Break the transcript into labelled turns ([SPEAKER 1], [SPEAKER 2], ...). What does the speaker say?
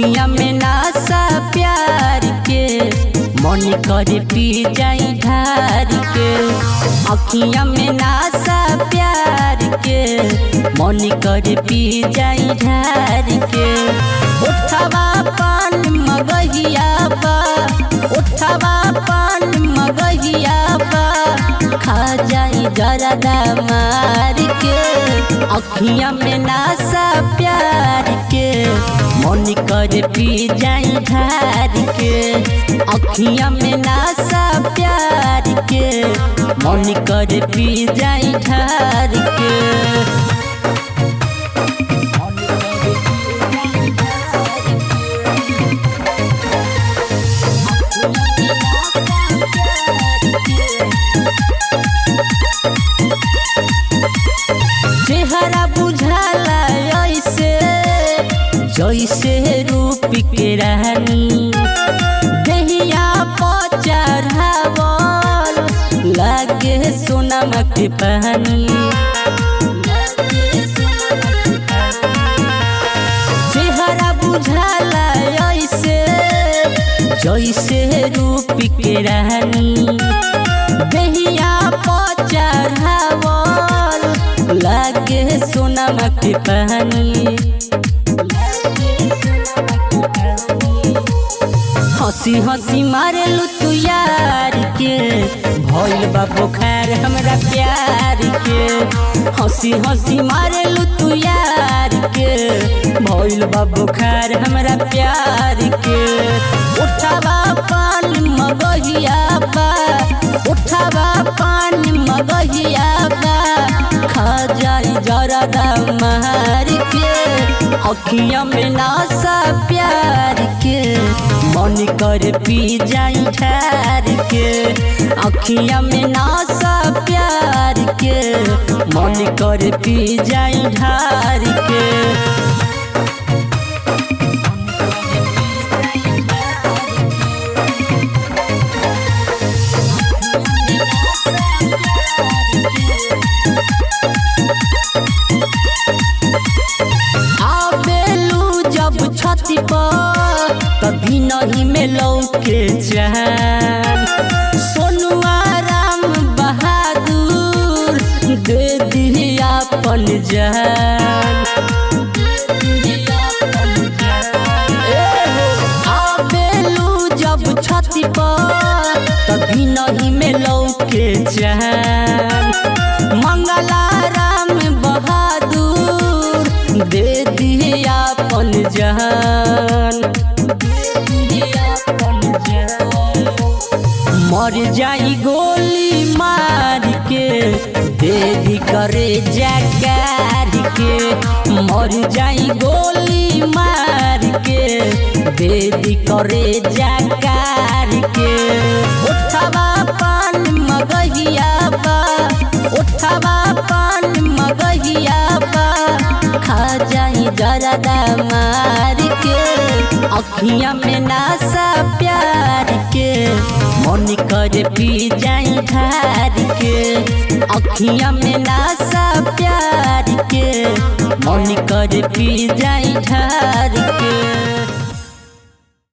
[SPEAKER 1] अखियां में नासा प्यार के मन करे पी जाई ढार के। अखियां में नासा प्यार के मन करे पी जाई ढार के। उठवा पान मगहिया बा, उठवा पान मगहिया बा, खा जाई जरदा मार के। अखियां में नासा प्यार के मन करे पी जाई ढार के। अखियां में नासा प्यार के मन करे पी जाई ढार के। चेहरा बुझाला ऐसे जैसे रूप के रानी, दहिया पर चढ़ावल लागे सोनमा के पानी। चेहरा बुझाला ऐसे जैसे रूप के रानी, दहिया पर चढ़ावल लागे सोनमा के पानी। हंसी हंसी मारेलू तू यार के, भइल बा बुखार हमरा प्यार के। हंसी हंसी मारेलू तू यार के, भइल बा बुखार हमरा प्यार के। उठवा पान मगहिया बा, उठवा पान मगहिया बा, खा जाई जरदा मार के। अखियां में नासा प्यार के मन करे पी जाई ढार के। अखियां में नासा प्यार के मन करे पी जाई ढार के। छाती पर कभी नहीं में लौके चैन, सोनुआ राम बहादुर दे दिया अपन जान। आबेलू जब छाती पर कभी नहीं में लौके चैन, मंगला राम बहादुर दे दिया अपन जान। मर जाई गोली मार के देवी करे जगार के। मर जाई गोली मार के देवी करे जगार के। उठवा पान मगहिया बा, उठवा पान मगहिया बा, खा जाई जरदा मार के। अखियां में नासा प्यार के मन करे पी जाई ढार के। अखियां में नासा प्यार के मन करे पी जाई ढार के।